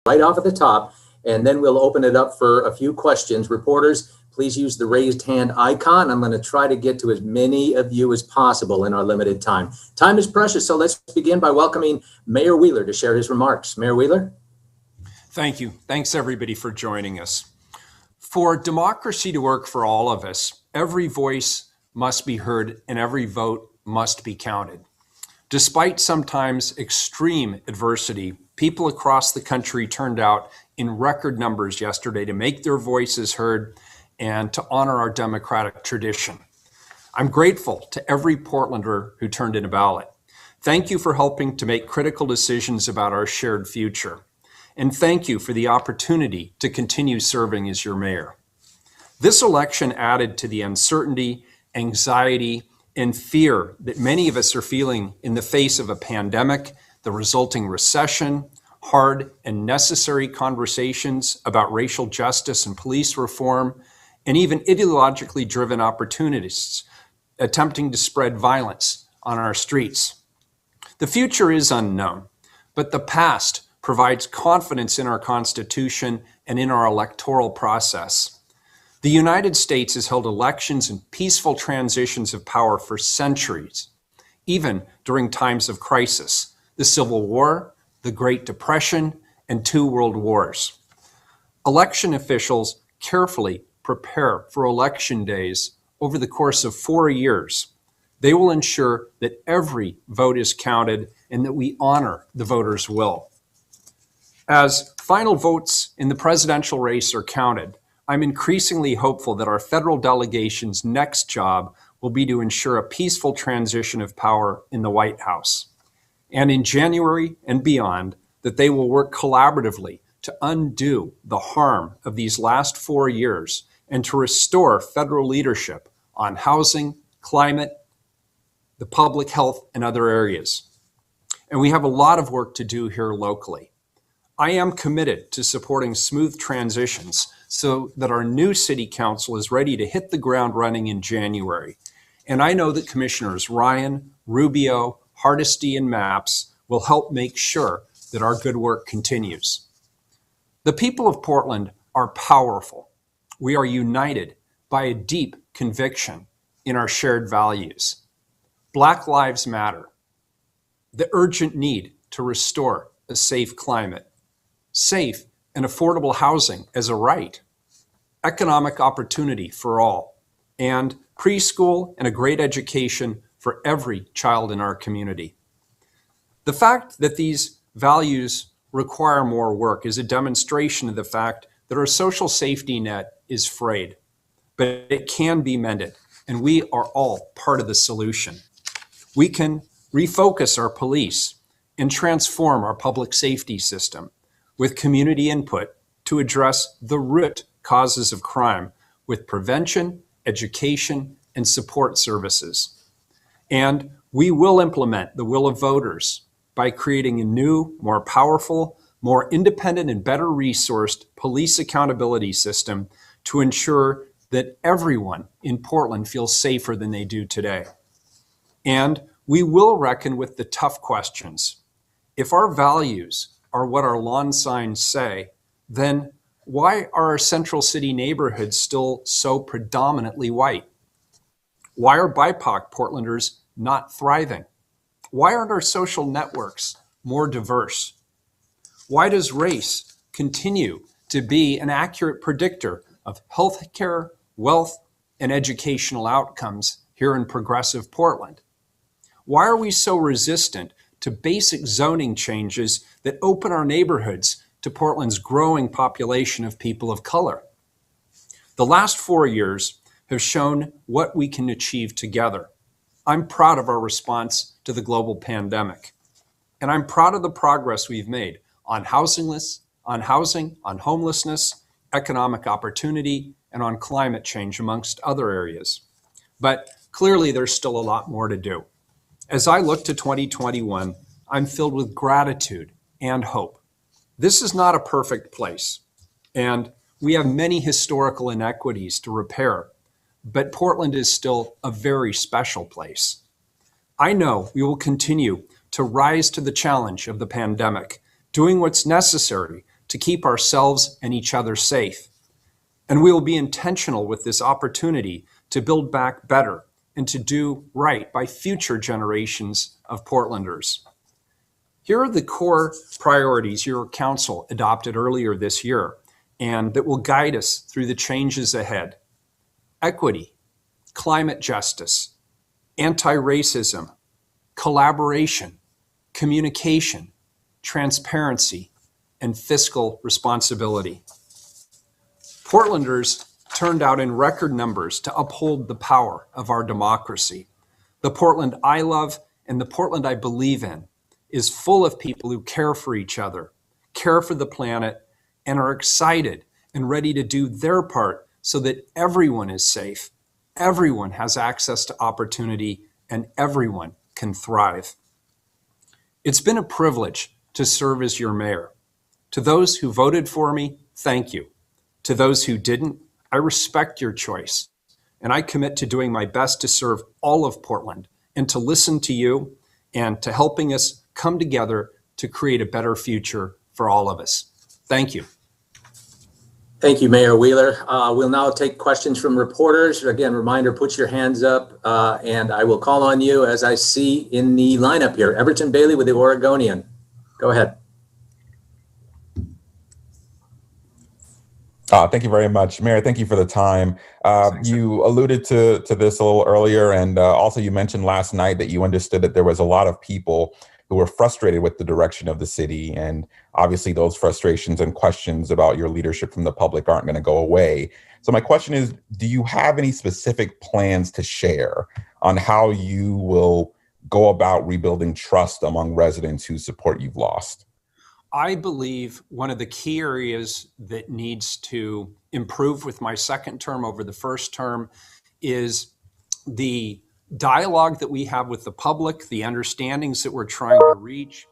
right off at the top, and then we'll open it up for a few questions. Reporters, please use the raised hand icon. I'm going to try to get to as many of you as possible in our limited time. Time is precious, so let's begin by welcoming Mayor Wheeler to share his remarks. Mayor Wheeler? Thank you. Thanks, everybody, for joining us. For democracy to work for all of us, every voice must be heard and every vote must be counted. Despite sometimes extreme adversity, people across the country turned out in record numbers yesterday to make their voices heard and to honor our democratic tradition. I'm grateful to every Portlander who turned in a ballot. Thank you for helping to make critical decisions about our shared future. And thank you for the opportunity to continue serving as your mayor. This election added to the uncertainty, anxiety, and fear that many of us are feeling in the face of a pandemic, the resulting recession, hard and necessary conversations about racial justice and police reform, and even ideologically driven opportunists attempting to spread violence on our streets. The future is unknown, but the past provides confidence in our Constitution and in our electoral process. The United States has held elections and peaceful transitions of power for centuries, even during times of crisis, the Civil War, the Great Depression, and 2 world wars. Election officials carefully prepare for election days over the course of 4 years. They will ensure that every vote is counted and that we honor the voters' will. As final votes in the presidential race are counted, I'm increasingly hopeful that our federal delegation's next job will be to ensure a peaceful transition of power in the White House. And in January and beyond, that they will work collaboratively to undo the harm of these last 4 years and to restore federal leadership on housing, climate, the public health, and other areas. And we have a lot of work to do here locally. I am committed to supporting smooth transitions so that our new city council is ready to hit the ground running in January. And I know that Commissioners Ryan, Rubio, Hardesty, and Mapps will help make sure that our good work continues. The people of Portland are powerful. We are united by a deep conviction in our shared values. Black Lives Matter, the urgent need to restore a safe climate, safe and affordable housing as a right, economic opportunity for all, and preschool and a great education for every child in our community. The fact that these values require more work is a demonstration of the fact that our social safety net is frayed, but it can be mended, and we are all part of the solution. We can refocus our police and transform our public safety system with community input to address the root causes of crime with prevention, education, and support services. And we will implement the will of voters by creating a new, more powerful, more independent, and better resourced police accountability system to ensure that everyone in Portland feels safer than they do today. And we will reckon with the tough questions. If our values are what our lawn signs say, then why are our central city neighborhoods still so predominantly white? Why are BIPOC Portlanders not thriving? Why aren't our social networks more diverse? Why does race continue to be an accurate predictor of healthcare, wealth, and educational outcomes here in progressive Portland? Why are we so resistant to basic zoning changes that open our neighborhoods to Portland's growing population of people of color? The last 4 years have shown what we can achieve together. I'm proud of our response to the global pandemic, and I'm proud of the progress we've made on housing, on homelessness, economic opportunity, and on climate change, amongst other areas. But clearly, there's still a lot more to do. As I look to 2021, I'm filled with gratitude and hope. This is not a perfect place, and we have many historical inequities to repair, but Portland is still a very special place. I know we will continue to rise to the challenge of the pandemic, doing what's necessary to keep ourselves and each other safe. And we will be intentional with this opportunity to build back better and to do right by future generations of Portlanders. Here are the core priorities your council adopted earlier this year and that will guide us through the changes ahead. Equity, climate justice, anti-racism, collaboration, communication, transparency, and fiscal responsibility. Portlanders turned out in record numbers to uphold the power of our democracy. The Portland I love and the Portland I believe in is full of people who care for each other, care for the planet, and are excited and ready to do their part so that everyone is safe, everyone has access to opportunity, and everyone can thrive. It's been a privilege to serve as your mayor. To those who voted for me, thank you. To those who didn't, I respect your choice, and I commit to doing my best to serve all of Portland and to listen to you and to helping us come together to create a better future for all of us. Thank you. Thank you, Mayor Wheeler. We'll now take questions from reporters. Again, reminder, put your hands up and I will call on you as I see in the lineup here. Everton Bailey with the Oregonian. Go ahead. Thank you very much, Mayor. Thank you for the time. You alluded to this a little earlier, and also you mentioned last night that you understood that there was a lot of people who were frustrated with the direction of the city, and obviously those frustrations and questions about your leadership from the public aren't going to go away. So my question is, do you have any specific plans to share on how you will go about rebuilding trust among residents whose support you've lost? I believe one of the key areas that needs to improve with my second term over the first term is the dialogue that we have with the public, the understandings that we're trying to reach.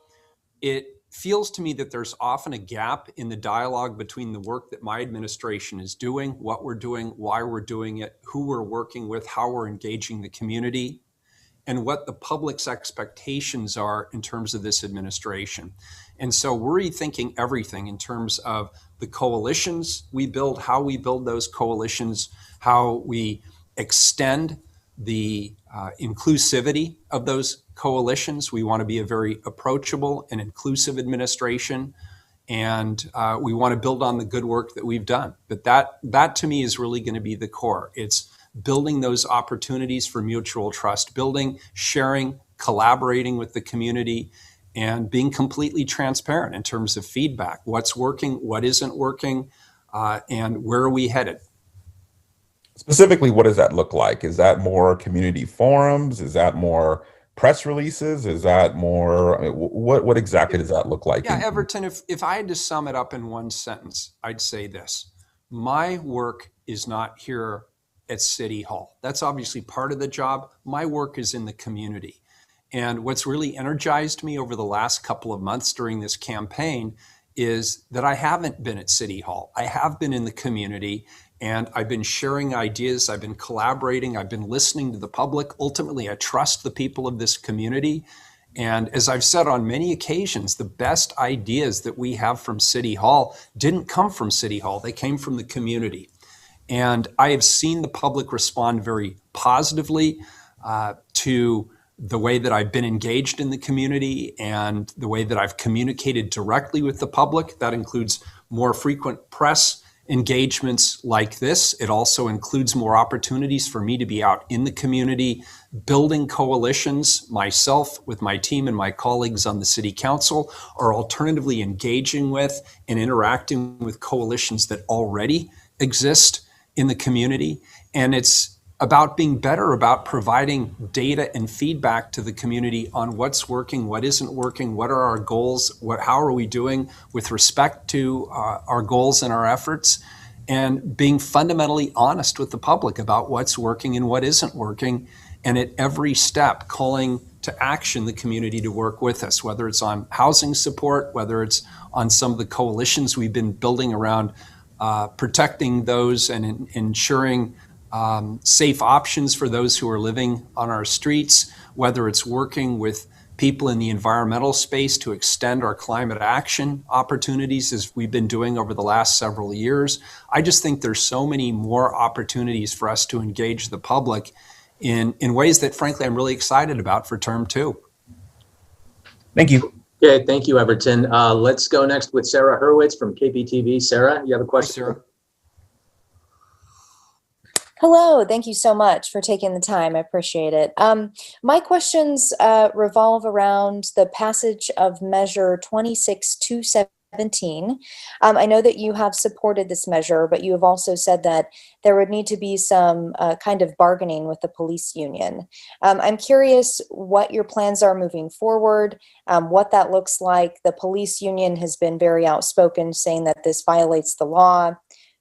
It feels to me that there's often a gap in the dialogue between the work that my administration is doing, what we're doing, why we're doing it, who we're working with, how we're engaging the community, and what the public's expectations are in terms of this administration. And so we're rethinking everything in terms of the coalitions we build, how we build those coalitions, how we extend the inclusivity of those coalitions. We want to be a very approachable and inclusive administration, and we want to build on the good work that we've done. But that to me is really going to be the core. It's building those opportunities for mutual trust, building, sharing, collaborating with the community, and being completely transparent in terms of feedback. What's working, what isn't working, and where are we headed? Specifically, what does that look like? Is that more community forums? Is that more press releases? Is that more, I mean, what exactly does that look like? Yeah, Everton, if I had to sum it up in one sentence, I'd say this. My work is not here at City Hall. That's obviously part of the job. My work is in the community. And what's really energized me over the last couple of months during this campaign is that I haven't been at City Hall. I have been in the community, and I've been sharing ideas. I've been collaborating. I've been listening to the public. Ultimately, I trust the people of this community. And as I've said on many occasions, the best ideas that we have from City Hall didn't come from City Hall. They came from the community. And I have seen the public respond very positively to the way that I've been engaged in the community and the way that I've communicated directly with the public. That includes more frequent press engagements like this. It also includes more opportunities for me to be out in the community, building coalitions myself with my team and my colleagues on the city council, or alternatively engaging with and interacting with coalitions that already exist in the community. And it's about being better about providing data and feedback to the community on what's working, what isn't working, what are our goals, how are we doing with respect to our goals and our efforts, and being fundamentally honest with the public about what's working and what isn't working, and at every step calling to action the community to work with us, whether it's on housing support, whether it's on some of the coalitions we've been building around protecting those and ensuring safe options for those who are living on our streets, whether it's working with people in the environmental space to extend our climate action opportunities as we've been doing over the last several years. I just think there's so many more opportunities for us to engage the public in ways that, frankly, I'm really excited about for term 2. Thank you. Okay, thank you, Everton. Let's go next with Sarah Hurwitz from KPTV. Sarah, you have a question? Hi, Sarah. Hello, thank you so much for taking the time. I appreciate it. My questions revolve around the passage of Measure 26217. I know that you have supported this measure, but you have also said that there would need to be some kind of bargaining with the police union. I'm curious what your plans are moving forward, what that looks like. The police union has been very outspoken, saying that this violates the law.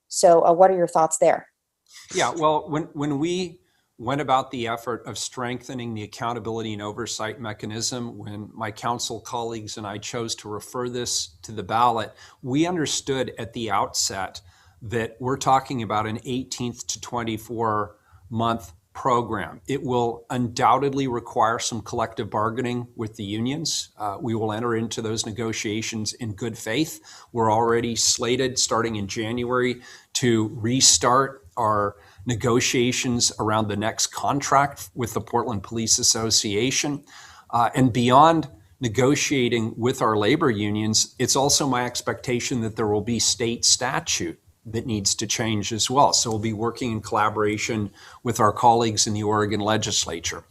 So what are your thoughts there? Yeah, well, when we went about the effort of strengthening the accountability and oversight mechanism, when my council colleagues and I chose to refer this to the ballot, we understood at the outset that we're talking about an 18th to 24-month program. It will undoubtedly require some collective bargaining with the unions. We will enter into those negotiations in good faith. We're already slated, starting in January, to restart our negotiations around the next contract with the Portland Police Association. And beyond negotiating with our labor unions, it's also my expectation that there will be state statute that needs to change as well. So we'll be working in collaboration with our colleagues in the Oregon legislature.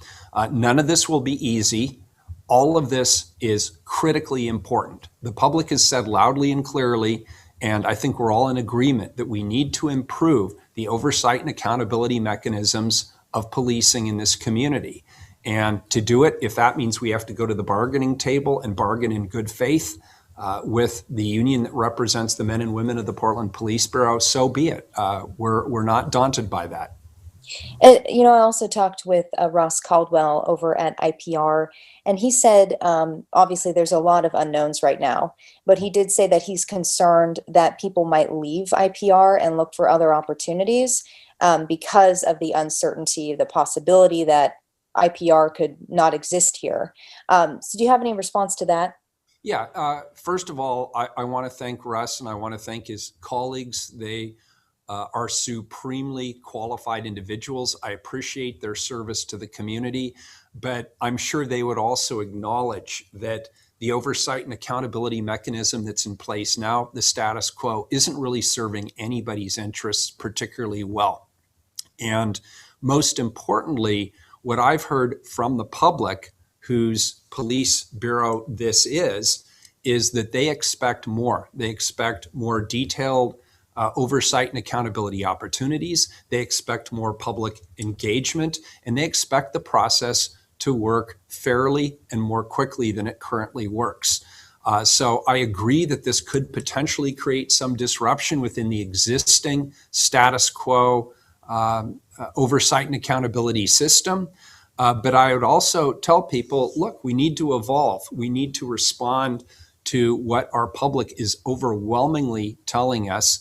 None of this will be easy. All of this is critically important. The public has said loudly and clearly, and I think we're all in agreement, that we need to improve the oversight and accountability mechanisms of policing in this community. And to do it, if that means we have to go to the bargaining table and bargain in good faith with the union that represents the men and women of the Portland Police Bureau, so be it. We're not daunted by that. You know, I also talked with Ross Caldwell over at IPR, and he said, obviously there's a lot of unknowns right now, but he did say that he's concerned that people might leave IPR and look for other opportunities because of the uncertainty, the possibility that IPR could not exist here. So do you have any response to that? Yeah, first of all, I want to thank Russ, and I want to thank his colleagues. They are supremely qualified individuals. I appreciate their service to the community, but I'm sure they would also acknowledge that the oversight and accountability mechanism that's in place now, the status quo, isn't really serving anybody's interests particularly well. And most importantly, what I've heard from the public, whose police bureau this is that they expect more. They expect more detailed oversight and accountability opportunities. They expect more public engagement, and they expect the process to work fairly and more quickly than it currently works. So I agree that this could potentially create some disruption within the existing status quo oversight and accountability system. But I would also tell people, look, we need to evolve. We need to respond to what our public is overwhelmingly telling us.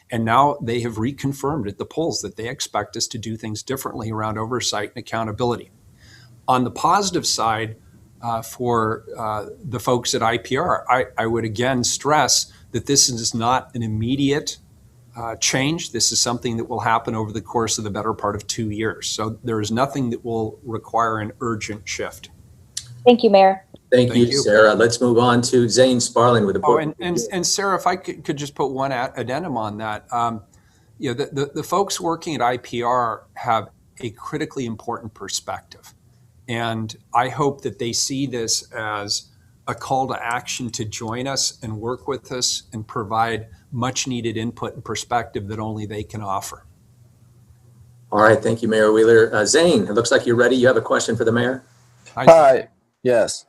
And now they have reconfirmed at the polls that they expect us to do things differently around oversight and accountability. On the positive side, for the folks at IPR, I would again stress that this is not an immediate change. This is something that will happen over the course of the better part of 2 years. So there is nothing that will require an urgent shift. Thank you, Mayor. Thank you, Sarah. Let's move on to Zane Sparling with the board. And Sarah, if I could just put one addendum on that. You know, the folks working at IPR have a critically important perspective. And I hope that they see this as a call to action to join us and work with us and provide much needed input and perspective that only they can offer. All right. Thank you, Mayor Wheeler. Zane, it looks like you're ready. You have a question for the mayor? Hi. Yes.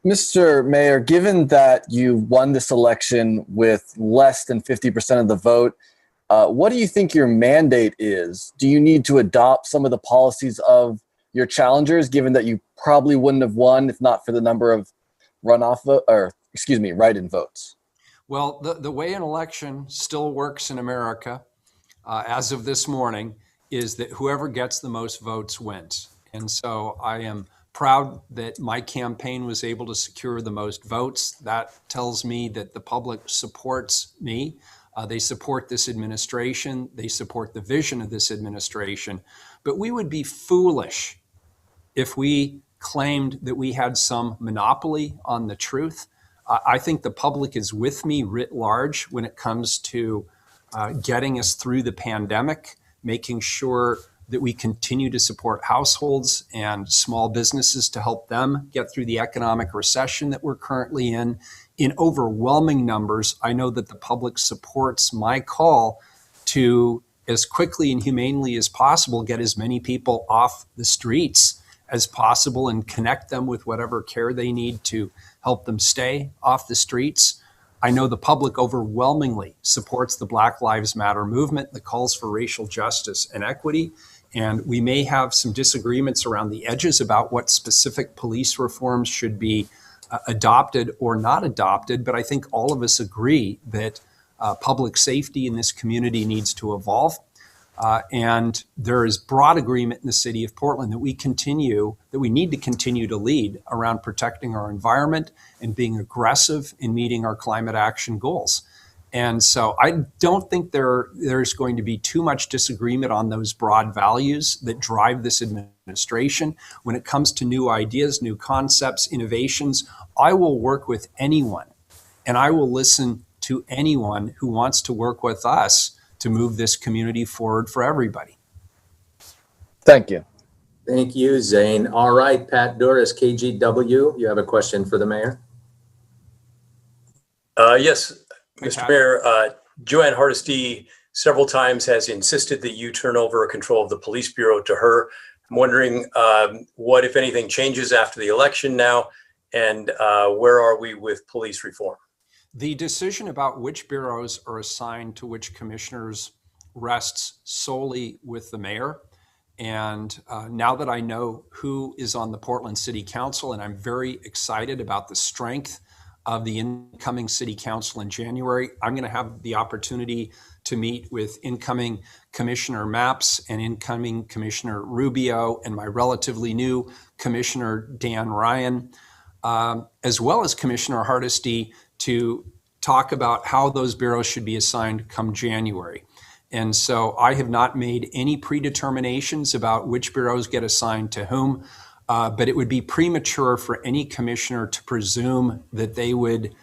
Mr. Mayor, given that you won this election with less than 50% of the vote, what do you think your mandate is? Do you need to adopt some of the policies of your challengers, given that you probably wouldn't have won if not for the number of write-in votes? Well, the way an election still works in America, as of this morning, is that whoever gets the most votes wins. And so I am proud that my campaign was able to secure the most votes. That tells me that the public supports me. They support this administration. They support the vision of this administration. But we would be foolish if we claimed that we had some monopoly on the truth. I think the public is with me writ large when it comes to getting us through the pandemic, making sure that we continue to support households and small businesses to help them get through the economic recession that we're currently in. In overwhelming numbers, I know that the public supports my call to, as quickly and humanely as possible, get as many people off the streets as possible and connect them with whatever care they need to help them stay off the streets. I know the public overwhelmingly supports the Black Lives Matter movement that calls for racial justice and equity. And we may have some disagreements around the edges about what specific police reforms should be adopted or not adopted. But I think all of us agree that public safety in this community needs to evolve. And there is broad agreement in the city of Portland that we need to continue to lead around protecting our environment and being aggressive in meeting our climate action goals. And so I don't think there's going to be too much disagreement on those broad values that drive this administration. When it comes to new ideas, new concepts, innovations, I will work with anyone, and I will listen to anyone who wants to work with us to move this community forward for everybody. Thank you. Thank you, Zane. All right, Pat Duras, KGW, you have a question for the mayor? Yes, Mr. Mayor, Joanne Hardesty several times has insisted that you turn over control of the police bureau to her. I'm wondering what, if anything, changes after the election now, and where are we with police reform? The decision about which bureaus are assigned to which commissioners rests solely with the mayor. And now that I know who is on the Portland City Council, and I'm very excited about the strength of the incoming City Council in January, I'm going to have the opportunity to meet with incoming Commissioner Mapps and incoming Commissioner Rubio and my relatively new Commissioner Dan Ryan, as well as Commissioner Hardesty, to talk about how those bureaus should be assigned come January. And so I have not made any predeterminations about which bureaus get assigned to whom, but it would be premature for any commissioner to presume that they would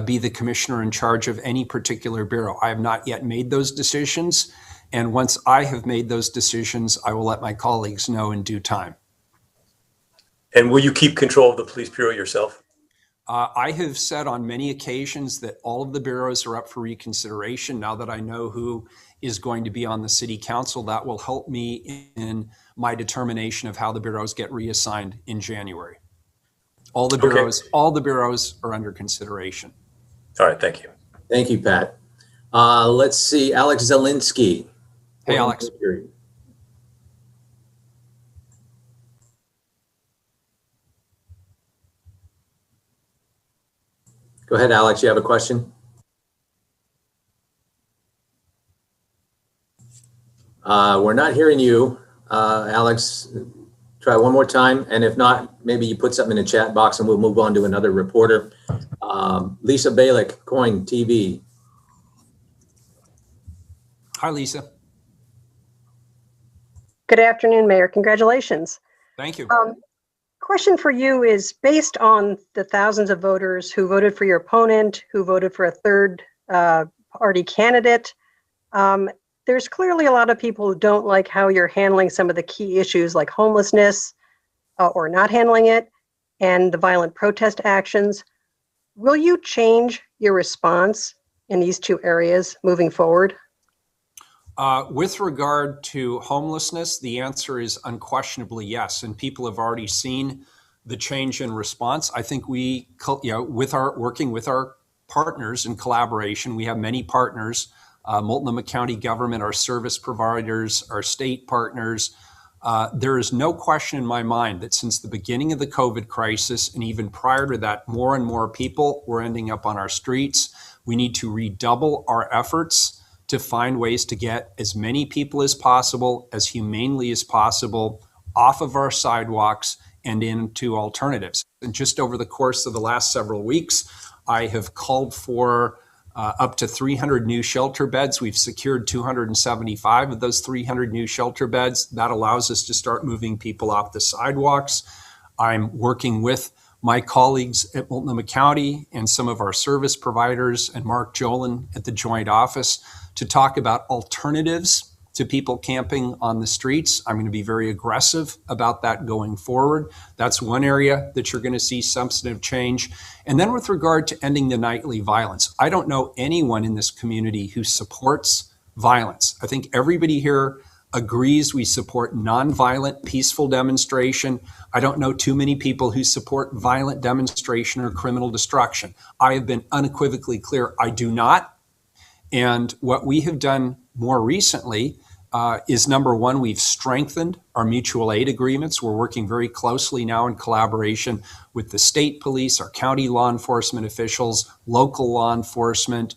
be the commissioner in charge of any particular bureau. I have not yet made those decisions. And once I have made those decisions, I will let my colleagues know in due time. And will you keep control of the police bureau yourself? I have said on many occasions that all of the bureaus are up for reconsideration. Now that I know who is going to be on the city council, that will help me in my determination of how the bureaus get reassigned in January. All the bureaus are under consideration. All right, thank you. Thank you, Pat. Let's see, Alex Zielinski. Hey, Alex. Go ahead, Alex, you have a question? We're not hearing you. Alex, try one more time. And if not, maybe you put something in the chat box and we'll move on to another reporter. Lisa Balick, Coin TV. Hi, Lisa. Good afternoon, Mayor. Congratulations. Thank you. Question for you is, based on the thousands of voters who voted for your opponent, who voted for a third party candidate, there's clearly a lot of people who don't like how you're handling some of the key issues like homelessness or not handling it, and the violent protest actions. Will you change your response in these two areas moving forward? With regard to homelessness, the answer is unquestionably yes. And people have already seen the change in response. I think we, working with our partners in collaboration, we have many partners, Multnomah County government, our service providers, our state partners. There is no question in my mind that since the beginning of the COVID crisis, and even prior to that, more and more people were ending up on our streets. We need to redouble our efforts to find ways to get as many people as possible, as humanely as possible, off of our sidewalks and into alternatives. And just over the course of the last several weeks, I have called for up to 300 new shelter beds. We've secured 275 of those 300 new shelter beds. That allows us to start moving people off the sidewalks. I'm working with my colleagues at Multnomah County and some of our service providers and Mark Jolin at the Joint Office to talk about alternatives to people camping on the streets. I'm going to be very aggressive about that going forward. That's one area that you're going to see substantive change. And then with regard to ending the nightly violence, I don't know anyone in this community who supports violence. I think everybody here agrees we support nonviolent, peaceful demonstration. I don't know too many people who support violent demonstration or criminal destruction. I have been unequivocally clear, I do not. And what we have done more recently is, number one, we've strengthened our mutual aid agreements. We're working very closely now in collaboration with the state police, our county law enforcement officials, local law enforcement,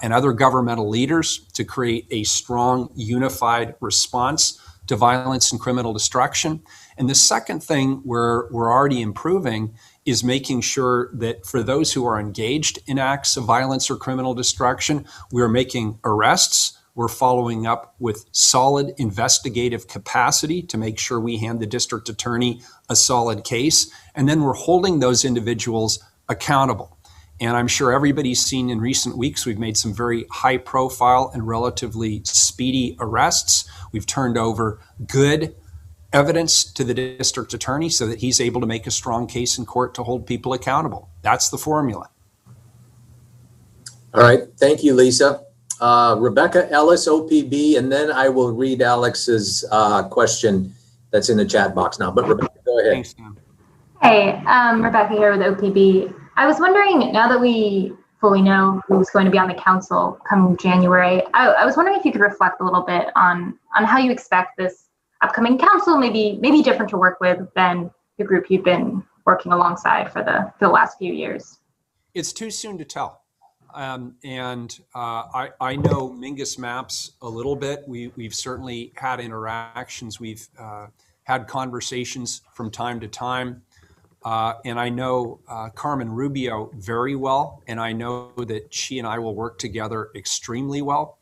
and other governmental leaders to create a strong, unified response to violence and criminal destruction. And the second thing we're already improving is making sure that for those who are engaged in acts of violence or criminal destruction, we're making arrests. We're following up with solid investigative capacity to make sure we hand the district attorney a solid case. And then we're holding those individuals accountable. And I'm sure everybody's seen in recent weeks, we've made some very high profile and relatively speedy arrests. We've turned over good evidence to the district attorney so that he's able to make a strong case in court to hold people accountable. That's the formula. All right. Thank you, Lisa. Rebecca Ellis, OPB, and then I will read Alex's question that's in the chat box now. But Rebecca, go ahead. Thanks, Sam. Hey, Rebecca here with OPB. I was wondering, now that we fully know who's going to be on the council come January, I was wondering if you could reflect a little bit on how you expect this upcoming council maybe different to work with than the group you've been working alongside for the last few years. It's too soon to tell. I know Mingus Maps a little bit. We've certainly had interactions. We've had conversations from time to time. And I know Carmen Rubio very well, and I know that she and I will work together extremely well.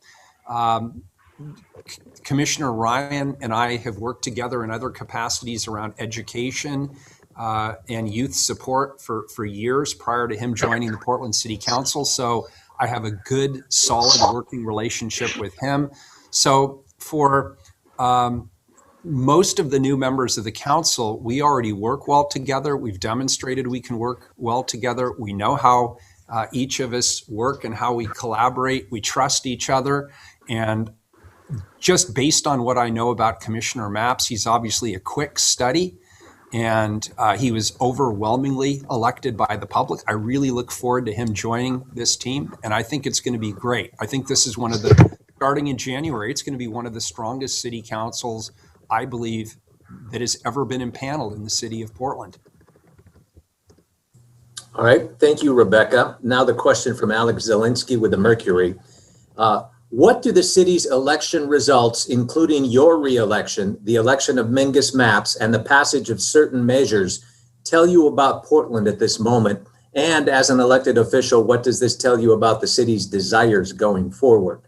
Commissioner Ryan and I have worked together in other capacities around education and youth support for years prior to him joining the Portland City Council. So I have a good, solid working relationship with him. So for most of the new members of the council, we already work well together. We've demonstrated we can work well together. We know how each of us work and how we collaborate. We trust each other. And just based on what I know about Commissioner Maps, he's obviously a quick study, and he was overwhelmingly elected by the public. I really look forward to him joining this team, and I think it's going to be great. I think this is starting in January, it's going to be one of the strongest city councils, I believe, that has ever been impaneled in the city of Portland. All right. Thank you, Rebecca. Now the question from Alex Zielinski with the Mercury. What do the city's election results, including your re-election, the election of Mingus Maps, and the passage of certain measures, tell you about Portland at this moment? And as an elected official, what does this tell you about the city's desires going forward?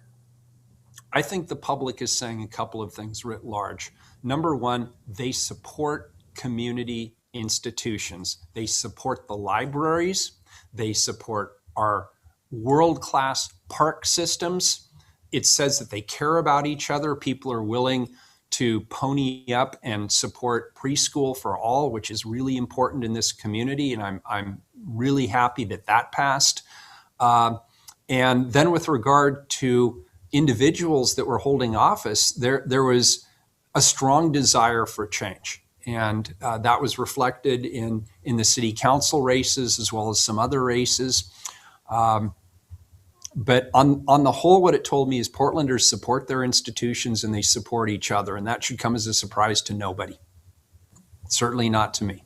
I think the public is saying a couple of things writ large. Number one, they support community institutions. They support the libraries. They support our world-class park systems. It says that they care about each other. People are willing to pony up and support preschool for all, which is really important in this community. And I'm really happy that passed. And then with regard to individuals that were holding office, there was a strong desire for change. And that was reflected in the city council races as well as some other races. But on the whole, what it told me is Portlanders support their institutions and they support each other. And that should come as a surprise to nobody. Certainly not to me.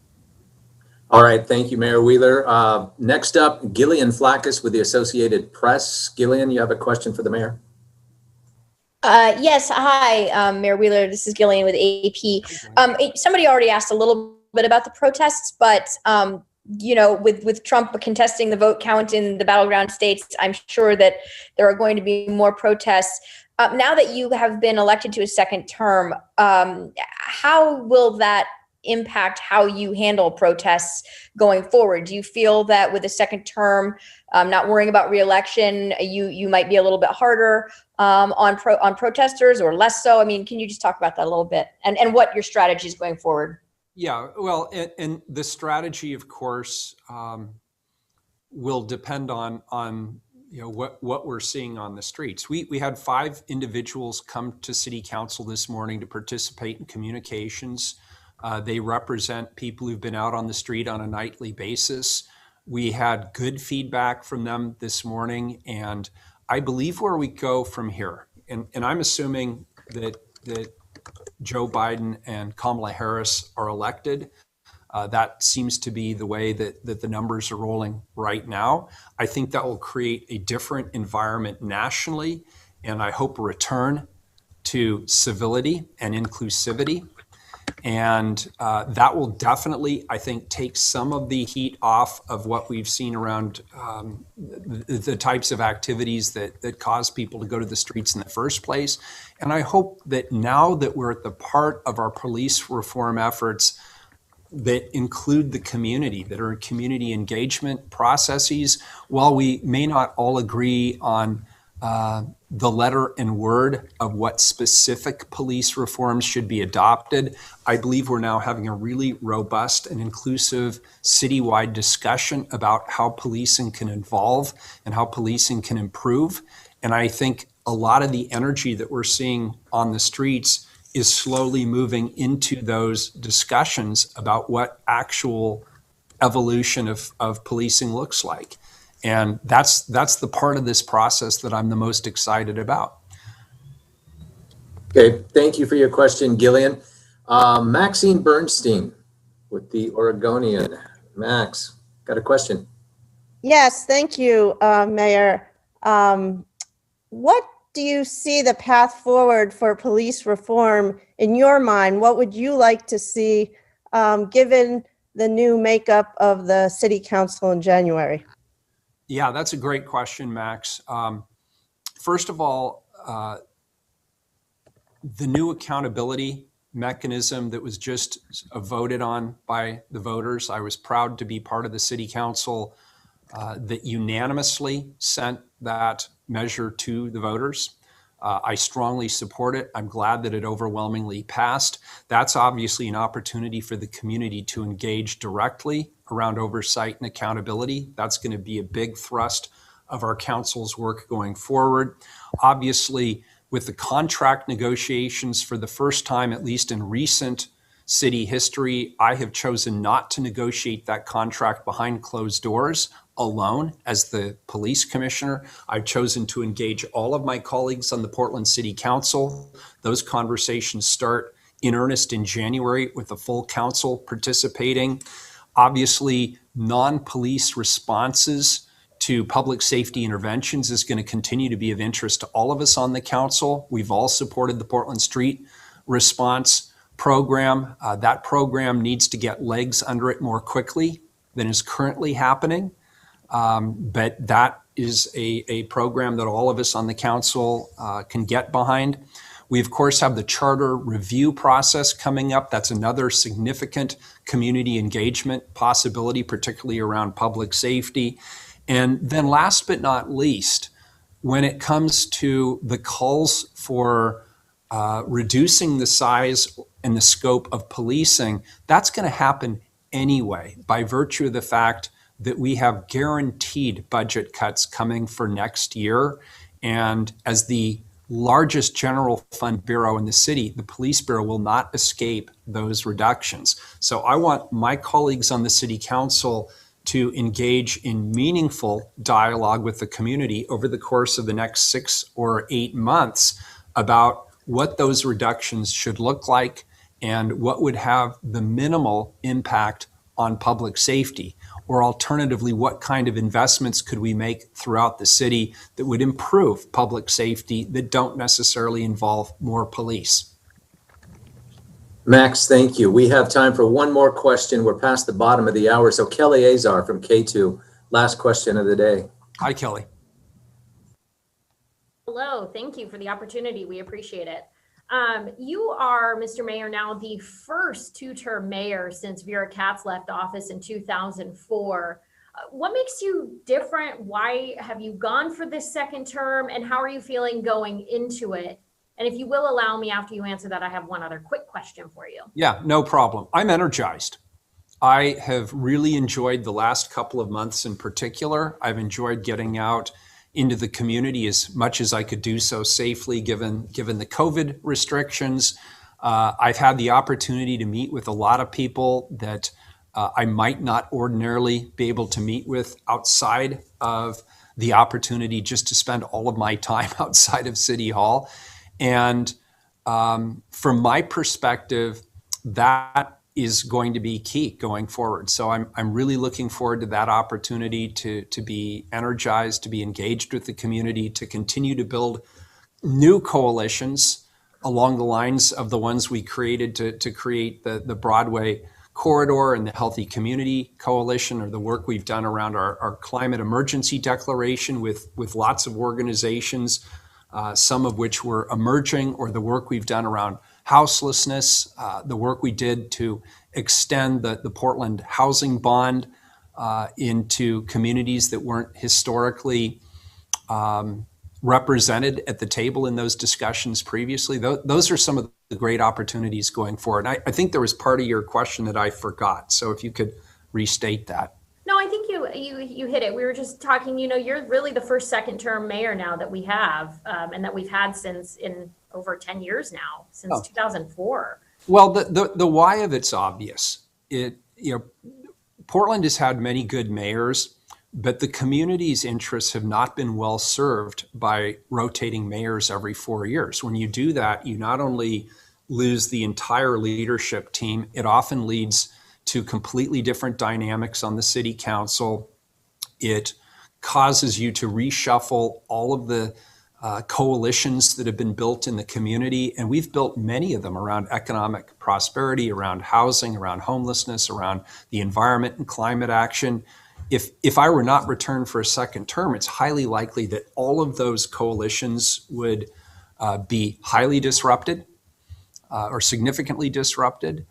All right. Thank you, Mayor Wheeler. Next up, Gillian Flackus with the Associated Press. Gillian, you have a question for the mayor? Yes. Hi, Mayor Wheeler. This is Gillian with AP. Somebody already asked a little bit about the protests, but with Trump contesting the vote count in the battleground states, I'm sure that there are going to be more protests. Now that you have been elected to a second term, how will that impact how you handle protests going forward? Do you feel that with a second term, not worrying about reelection, you might be a little bit harder on protesters, or less so? I mean, can you just talk about that a little bit, and what your strategy is going forward? Yeah, well, and the strategy, of course, will depend on what we're seeing on the streets. We had 5 individuals come to City Council this morning to participate in communications. They represent people who've been out on the street on a nightly basis. We had good feedback from them this morning, and I believe where we go from here, and I'm assuming that Joe Biden and Kamala Harris are elected. That seems to be the way that the numbers are rolling right now. I think that will create a different environment nationally, and I hope a return to civility and inclusivity. And that will definitely, I think, take some of the heat off of what we've seen around the types of activities that cause people to go to the streets in the first place. And I hope that now that we're at the part of our police reform efforts that include the community, that are community engagement processes, while we may not all agree on the letter and word of what specific police reforms should be adopted, I believe we're now having a really robust and inclusive citywide discussion about how policing can evolve and how policing can improve. And I think a lot of the energy that we're seeing on the streets is slowly moving into those discussions about what actual evolution of policing looks like. And that's the part of this process that I'm the most excited about. Okay, thank you for your question, Gillian. Maxine Bernstein with the Oregonian. Max, got a question? Yes, thank you, Mayor. What do you see the path forward for police reform in your mind? What would you like to see given the new makeup of the City Council in January? Yeah, that's a great question, Max. First of all, the new accountability mechanism that was just voted on by the voters, I was proud to be part of the City Council that unanimously sent that measure to the voters. I strongly support it. I'm glad that it overwhelmingly passed. That's obviously an opportunity for the community to engage directly around oversight and accountability. That's going to be a big thrust of our council's work going forward. Obviously, with the contract negotiations for the first time, at least in recent city history, I have chosen not to negotiate that contract behind closed doors alone as the police commissioner. I've chosen to engage all of my colleagues on the Portland City Council. Those conversations start in earnest in January with the full council participating. Obviously, non-police responses to public safety interventions is going to continue to be of interest to all of us on the council. We've all supported the Portland Street Response program. That program needs to get legs under it more quickly than is currently happening. But that is a program that all of us on the council can get behind. We, of course, have the charter review process coming up. That's another significant community engagement possibility, particularly around public safety. And then last but not least, when it comes to the calls for reducing the size and the scope of policing, that's going to happen anyway by virtue of the fact that we have guaranteed budget cuts coming for next year. And as the largest general fund bureau in the city, the police bureau will not escape those reductions. So I want my colleagues on the city council to engage in meaningful dialogue with the community over the course of the next 6 or 8 months about what those reductions should look like and what would have the minimal impact on public safety. Or alternatively, what kind of investments could we make throughout the city that would improve public safety that don't necessarily involve more police? Max, thank you. We have time for one more question. We're past the bottom of the hour. So Kelly Azar from K2, last question of the day. Hi, Kelly. Hello, thank you for the opportunity. We appreciate it. You are, Mr. Mayor, now the first two-term mayor since Vera Katz left office in 2004. What makes you different? Why have you gone for this second term? And how are you feeling going into it? And if you will allow me, after you answer that, I have one other quick question for you. Yeah, no problem. I'm energized. I have really enjoyed the last couple of months in particular. I've enjoyed getting out into the community as much as I could do so safely, given the COVID restrictions. I've had the opportunity to meet with a lot of people that I might not ordinarily be able to meet with outside of the opportunity just to spend all of my time outside of City Hall. And from my perspective, that is going to be key going forward. So I'm really looking forward to that opportunity to be energized, to be engaged with the community, to continue to build new coalitions along the lines of the ones we created to create the Broadway Corridor and the Healthy Community Coalition, or the work we've done around our climate emergency declaration with lots of organizations, some of which were emerging, or the work we've done around houselessness, the work we did to extend the Portland housing bond into communities that weren't historically represented at the table in those discussions previously. Those are some of the great opportunities going forward. I think there was part of your question that I forgot. So if you could restate that. No, I think you hit it. We were just talking, you're really the first second term mayor now that we have, and that we've had since in over 10 years now, since 2004. Well, the why of it's obvious. Portland has had many good mayors, but the community's interests have not been well served by rotating mayors every 4 years. When you do that, you not only lose the entire leadership team, it often leads to completely different dynamics on the city council. It causes you to reshuffle all of the coalitions that have been built in the community. And we've built many of them around economic prosperity, around housing, around homelessness, around the environment and climate action. If I were not returned for a second term, it's highly likely that all of those coalitions would be highly disrupted or significantly disrupted.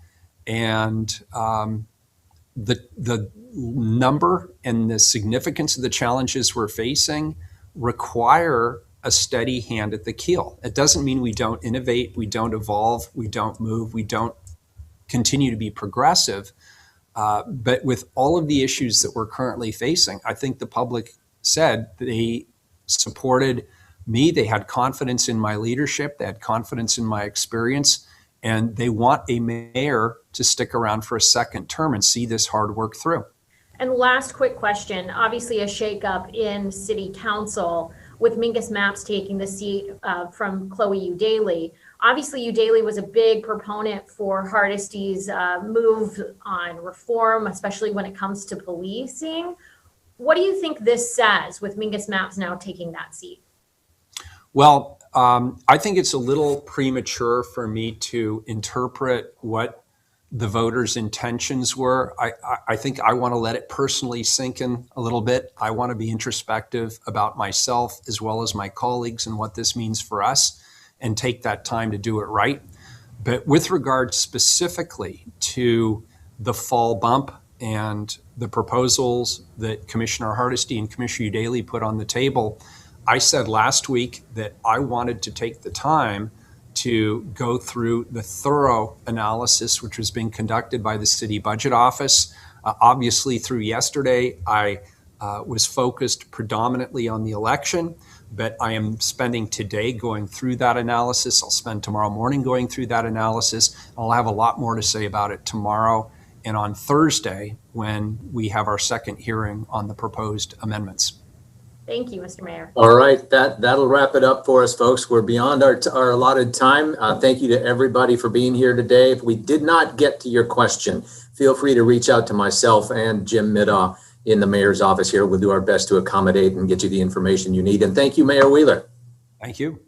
And the number and the significance of the challenges we're facing require a steady hand at the keel. It doesn't mean we don't innovate, we don't evolve, we don't move, we don't continue to be progressive. But with all of the issues that we're currently facing, I think the public said they supported me. They had confidence in my leadership. They had confidence in my experience. And they want a mayor to stick around for a second term and see this hard work through. And last quick question, obviously a shakeup in city council with Mingus Mapps taking the seat from Chloe Eudaly. Obviously, Eudaly was a big proponent for Hardesty's move on reform, especially when it comes to policing. What do you think this says with Mingus Mapps now taking that seat? Well, I think it's a little premature for me to interpret what the voters' intentions were. I think I want to let it personally sink in a little bit. I want to be introspective about myself as well as my colleagues and what this means for us, and take that time to do it right. But with regard specifically to the fall bump and the proposals that Commissioner Hardesty and Commissioner Eudaly put on the table, I said last week that I wanted to take the time to go through the thorough analysis which was being conducted by the City Budget Office. Obviously, through yesterday, I was focused predominantly on the election, but I am spending today going through that analysis. I'll spend tomorrow morning going through that analysis. I'll have a lot more to say about it tomorrow and on Thursday when we have our second hearing on the proposed amendments. Thank you, Mr. Mayor. All right, that'll wrap it up for us, folks. We're beyond our allotted time. Thank you to everybody for being here today. If we did not get to your question, feel free to reach out to myself and Jim Middaugh in the mayor's office here. We'll do our best to accommodate and get you the information you need. And thank you, Mayor Wheeler. Thank you.